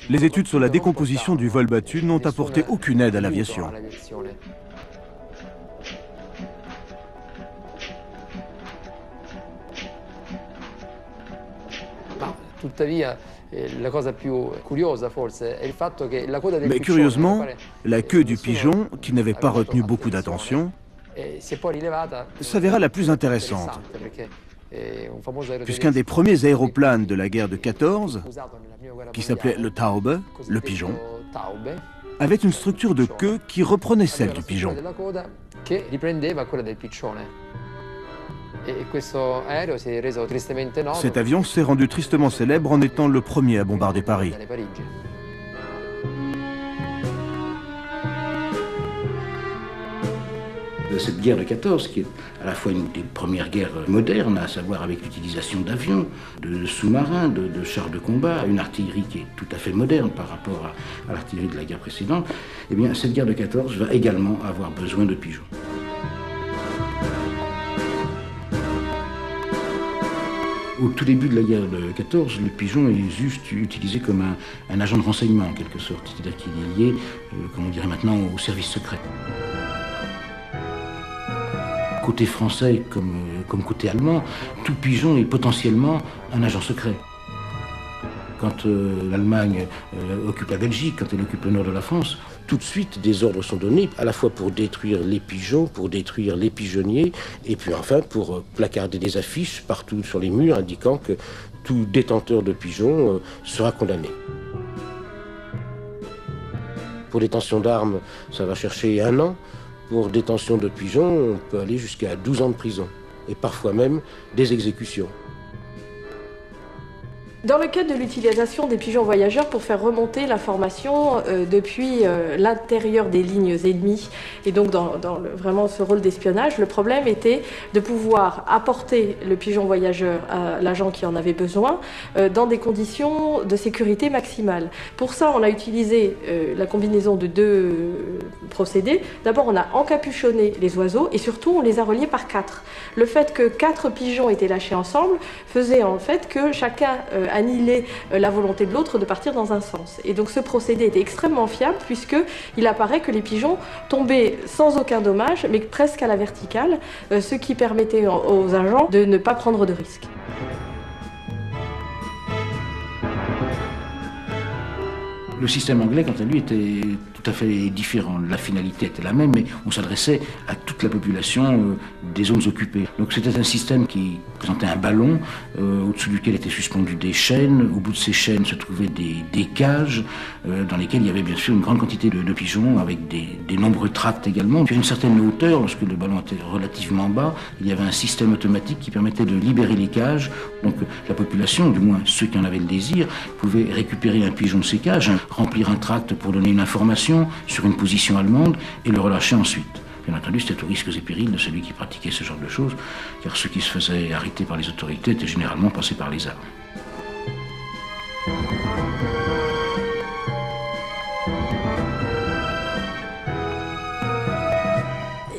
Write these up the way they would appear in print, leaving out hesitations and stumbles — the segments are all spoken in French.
Les études sur la décomposition du vol battu n'ont apporté aucune aide à l'aviation. Mais curieusement, la queue du pigeon, qui n'avait pas retenu beaucoup d'attention, s'avéra la plus intéressante, puisqu'un des premiers aéroplanes de la guerre de 14, qui s'appelait le Taube, le pigeon, avait une structure de queue qui reprenait celle du pigeon. Cet avion s'est rendu tristement célèbre en étant le premier à bombarder Paris. Cette guerre de 14, qui est à la fois une des premières guerres modernes, à savoir avec l'utilisation d'avions, de sous-marins, de chars de combat, une artillerie qui est tout à fait moderne par rapport à l'artillerie de la guerre précédente, eh bien cette guerre de 14 va également avoir besoin de pigeons. Au tout début de la guerre de 14, le pigeon est juste utilisé comme un agent de renseignement en quelque sorte, c'est-à-dire qu'il est lié, comme on dirait maintenant, au service secret. Côté français comme côté allemand, tout pigeon est potentiellement un agent secret. Quand l'Allemagne occupe la Belgique, quand elle occupe le nord de la France, tout de suite des ordres sont donnés, à la fois pour détruire les pigeons, pour détruire les pigeonniers, et puis enfin pour placarder des affiches partout sur les murs indiquant que tout détenteur de pigeons sera condamné. Pour détention d'armes, ça va chercher 1 an. Pour détention de pigeons, on peut aller jusqu'à 12 ans de prison, et parfois même des exécutions. Dans le cadre de l'utilisation des pigeons voyageurs pour faire remonter l'information depuis l'intérieur des lignes ennemies, et donc dans vraiment ce rôle d'espionnage, le problème était de pouvoir apporter le pigeon voyageur à l'agent qui en avait besoin dans des conditions de sécurité maximale. Pour ça, on a utilisé la combinaison de 2 procédés. D'abord, on a encapuchonné les oiseaux et surtout, on les a reliés par 4. Le fait que 4 pigeons étaient lâchés ensemble faisait en fait que chacun annihilait la volonté de l'autre de partir dans un sens. Et donc ce procédé était extrêmement fiable puisqu'il apparaît que les pigeons tombaient sans aucun dommage, mais presque à la verticale, ce qui permettait aux agents de ne pas prendre de risques. Le système anglais, quant à lui, était tout à fait différent. La finalité était la même, mais on s'adressait à toute la population des zones occupées. Donc c'était un système qui présentait un ballon au-dessus duquel étaient suspendues des chaînes. Au bout de ces chaînes se trouvaient des cages dans lesquelles il y avait bien sûr une grande quantité de pigeons avec des nombreux tracts également. Puis à une certaine hauteur, lorsque le ballon était relativement bas, il y avait un système automatique qui permettait de libérer les cages. Donc la population, du moins ceux qui en avaient le désir, pouvaient récupérer un pigeon de ces cages, remplir un tract pour donner une information sur une position allemande et le relâcher ensuite. Bien entendu, c'était aux risques et périls de celui qui pratiquait ce genre de choses, car ceux qui se faisaient arrêter par les autorités étaient généralement passés par les armes.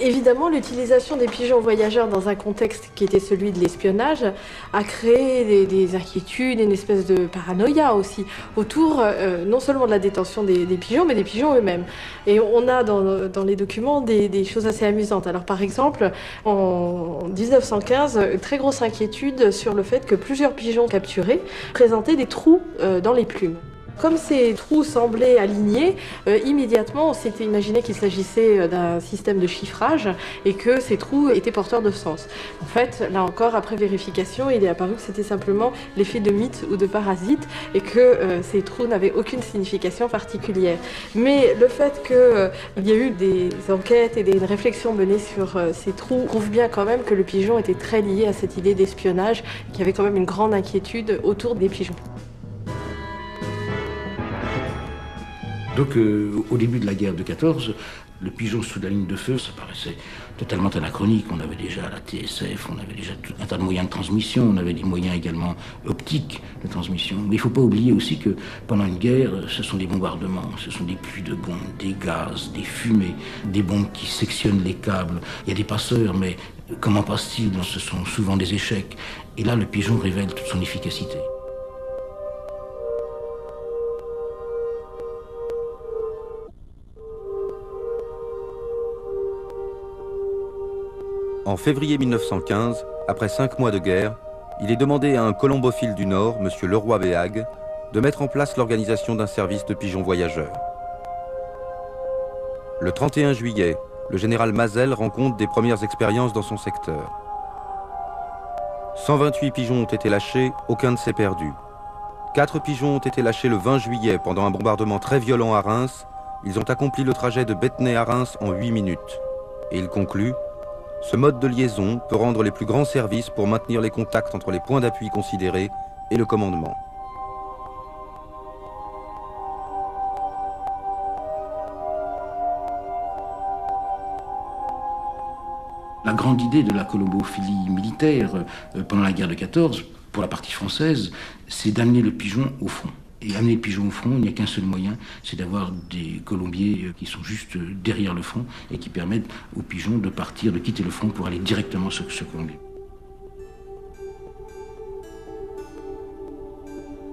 Évidemment, l'utilisation des pigeons voyageurs dans un contexte qui était celui de l'espionnage a créé des inquiétudes, une espèce de paranoïa aussi autour non seulement de la détention des pigeons, mais des pigeons eux-mêmes. Et on a dans les documents des choses assez amusantes. Alors par exemple, en 1915, une très grosse inquiétude sur le fait que plusieurs pigeons capturés présentaient des trous dans les plumes. Comme ces trous semblaient alignés, immédiatement on s'était imaginé qu'il s'agissait d'un système de chiffrage et que ces trous étaient porteurs de sens. En fait, là encore, après vérification, il est apparu que c'était simplement l'effet de mythe ou de parasite et que ces trous n'avaient aucune signification particulière. Mais le fait qu'il y a eu des enquêtes et une réflexion menée sur ces trous prouve bien quand même que le pigeon était très lié à cette idée d'espionnage, qu'il y avait quand même une grande inquiétude autour des pigeons. Donc au début de la guerre de 14, le pigeon sous la ligne de feu, ça paraissait totalement anachronique. On avait déjà la TSF, on avait déjà tout un tas de moyens de transmission, on avait des moyens également optiques de transmission. Mais il ne faut pas oublier aussi que pendant une guerre, ce sont des bombardements, ce sont des pluies de bombes, des gaz, des fumées, des bombes qui sectionnent les câbles. Il y a des passeurs, mais comment passe-t-il? Ce sont souvent des échecs. Et là, le pigeon révèle toute son efficacité. En février 1915, après 5 mois de guerre, il est demandé à un colombophile du Nord, M. Leroy-Béhague, de mettre en place l'organisation d'un service de pigeons voyageurs. Le 31 juillet, le général Mazel rend compte des premières expériences dans son secteur. 128 pigeons ont été lâchés, aucun ne s'est perdu. 4 pigeons ont été lâchés le 20 juillet pendant un bombardement très violent à Reims. Ils ont accompli le trajet de Béthenay à Reims en 8 minutes. Et il conclut: ce mode de liaison peut rendre les plus grands services pour maintenir les contacts entre les points d'appui considérés et le commandement. La grande idée de la colombophilie militaire pendant la guerre de 14, pour la partie française, c'est d'amener le pigeon au front. Et amener le pigeon au front, il n'y a qu'un seul moyen, c'est d'avoir des colombiers qui sont juste derrière le front et qui permettent aux pigeons de partir, de quitter le front pour aller directement sur ce colombier.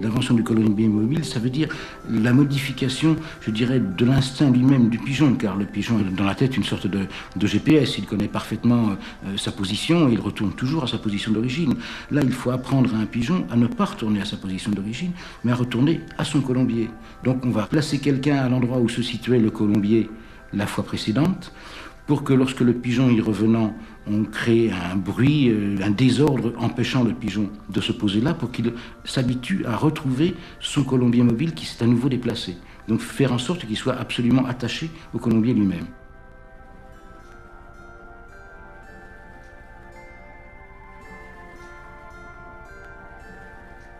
L'invention du colombier mobile, ça veut dire la modification, je dirais, de l'instinct lui-même du pigeon, car le pigeon a dans la tête une sorte de GPS, il connaît parfaitement sa position, et il retourne toujours à sa position d'origine. Là, il faut apprendre à un pigeon à ne pas retourner à sa position d'origine, mais à retourner à son colombier. Donc on va placer quelqu'un à l'endroit où se situait le colombier la fois précédente, pour que lorsque le pigeon y revenant, on crée un bruit, un désordre empêchant le pigeon de se poser là pour qu'il s'habitue à retrouver son colombier mobile qui s'est à nouveau déplacé. Donc faire en sorte qu'il soit absolument attaché au colombier lui-même.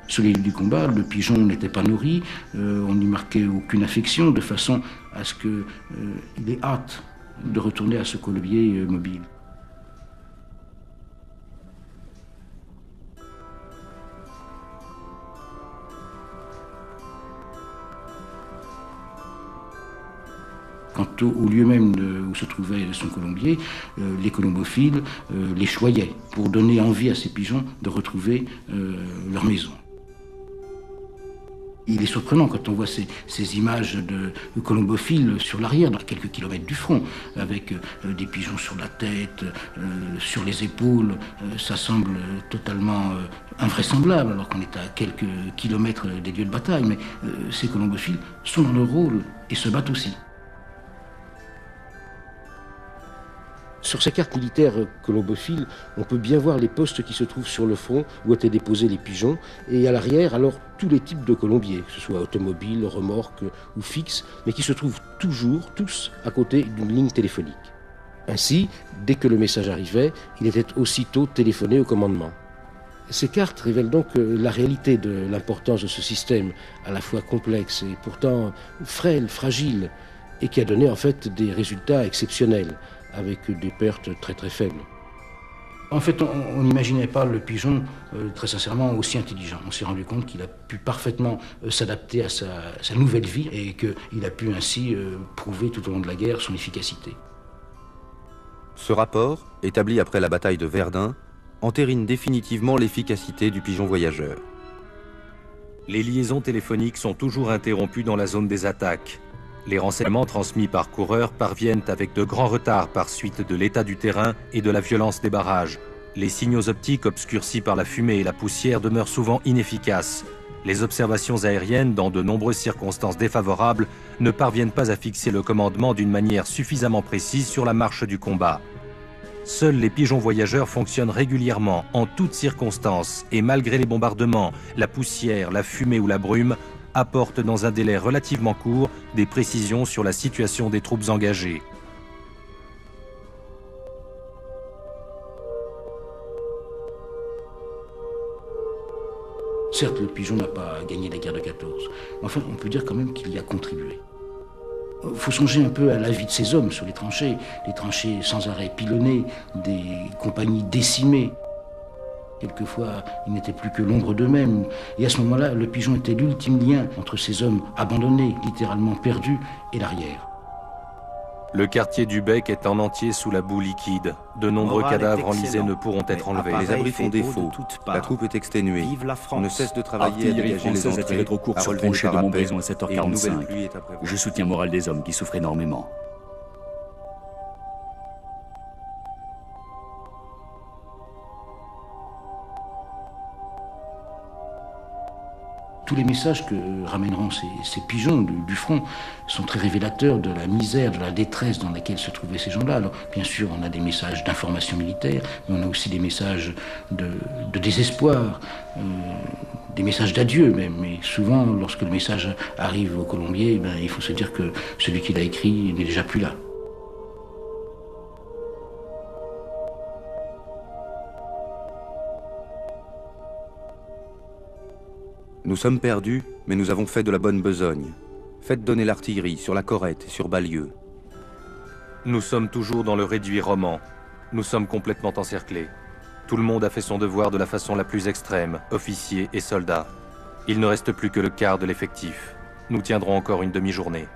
Sur les lieux du combat, le pigeon n'était pas nourri, on n'y marquait aucune affection de façon à ce qu'il ait hâte de retourner à ce colombier mobile. Quant au lieu même où se trouvait son colombier, les colombophiles les choyaient pour donner envie à ces pigeons de retrouver leur maison. Il est surprenant quand on voit ces images de colombophiles sur l'arrière, dans quelques kilomètres du front, avec des pigeons sur la tête, sur les épaules. Ça semble totalement invraisemblable, alors qu'on est à quelques kilomètres des lieux de bataille. Mais ces colombophiles sont dans leur rôle et se battent aussi. Sur ces cartes militaires colombophiles, on peut bien voir les postes qui se trouvent sur le front où étaient déposés les pigeons, et à l'arrière, alors, tous les types de colombiers, que ce soit automobiles, remorques ou fixes, mais qui se trouvent toujours, tous, à côté d'une ligne téléphonique. Ainsi, dès que le message arrivait, il était aussitôt téléphoné au commandement. Ces cartes révèlent donc la réalité de l'importance de ce système, à la fois complexe et pourtant frêle, fragile, et qui a donné en fait des résultats exceptionnels, avec des pertes très très faibles. En fait, on n'imaginait pas le pigeon, très sincèrement, aussi intelligent. On s'est rendu compte qu'il a pu parfaitement s'adapter à sa nouvelle vie et qu'il a pu ainsi prouver tout au long de la guerre son efficacité. Ce rapport, établi après la bataille de Verdun, entérine définitivement l'efficacité du pigeon voyageur. Les liaisons téléphoniques sont toujours interrompues dans la zone des attaques. Les renseignements transmis par coureurs parviennent avec de grands retards par suite de l'état du terrain et de la violence des barrages. Les signaux optiques obscurcis par la fumée et la poussière demeurent souvent inefficaces. Les observations aériennes, dans de nombreuses circonstances défavorables, ne parviennent pas à fixer le commandement d'une manière suffisamment précise sur la marche du combat. Seuls les pigeons voyageurs fonctionnent régulièrement, en toutes circonstances, et malgré les bombardements, la poussière, la fumée ou la brume, apportent dans un délai relativement court des précisions sur la situation des troupes engagées. Certes, le pigeon n'a pas gagné la guerre de 14, mais enfin, on peut dire quand même qu'il y a contribué. Il faut songer un peu à la vie de ces hommes sur les tranchées sans arrêt pilonnées, des compagnies décimées. Quelquefois, ils n'étaient plus que l'ombre d'eux-mêmes. Et à ce moment-là, le pigeon était l'ultime lien entre ces hommes abandonnés, littéralement perdus, et l'arrière. Le quartier du Bec est en entier sous la boue liquide. De nombreux cadavres enlisés ne pourront être enlevés. Les abris font défaut. La troupe est exténuée. On ne cesse de travailler à dégager les entrées, trop court à sur le relever les tranché de parapets, Montbrison à et une nouvelle 7h45. pluie est à prévoir. Je soutiens le moral des hommes qui souffrent énormément. Tous les messages que ramèneront ces pigeons du front sont très révélateurs de la misère, de la détresse dans laquelle se trouvaient ces gens-là. Alors, bien sûr, on a des messages d'information militaire, mais on a aussi des messages de désespoir, des messages d'adieu même. Mais souvent, lorsque le message arrive au colombier, il faut se dire que celui qui l'a écrit n'est déjà plus là. Nous sommes perdus, mais nous avons fait de la bonne besogne. Faites donner l'artillerie sur la Corrette et sur Ballieu. Nous sommes toujours dans le réduit roman. Nous sommes complètement encerclés. Tout le monde a fait son devoir de la façon la plus extrême, officiers et soldats. Il ne reste plus que le quart de l'effectif. Nous tiendrons encore une demi-journée.